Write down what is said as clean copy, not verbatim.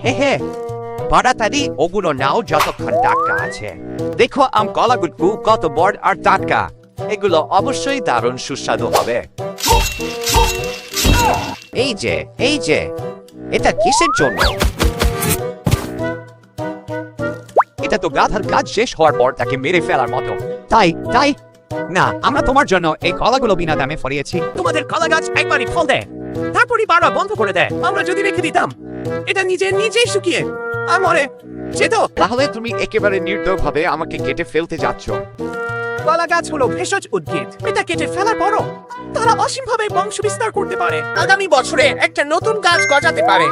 হে তাড়াতাড়ি ওগুলো নাও যতক্ষণ টাটকা আছে। দেখো কলাগুলো কত বড় আর টাটকা, এগুলো অবশ্যই দারুণ সুস্বাদু হবে। এই যে এটা কিসের জন্য? এটা তো গাধার কাজ শেষ হওয়ার পর তাকে মেরে ফেলার মতো। তাই না, আমরা তোমার জন্য এই কলাগুলো বিনা দামে ফরিয়েছি। তোমাদের কলা গাছ একবারই ফল দেয়, তারপরই বারবার বন্ধ করে দেয়। আমরা যদি রেখে দিতাম, এটা নিজেই শুকিয়ে মরে যেত। তাহলে তুমি একেবারে নির্দয়ভাবে আমাকে কেটে ফেলতে যাচ্ছ। কলা গাছ হলো ভেষজ উদ্ভিদ, এটা কেটে ফেলার পরও তারা অসীমভাবে বংশ বিস্তার করতে পারে, আগামী বছরে একটা নতুন গাছ গজাতে পারে।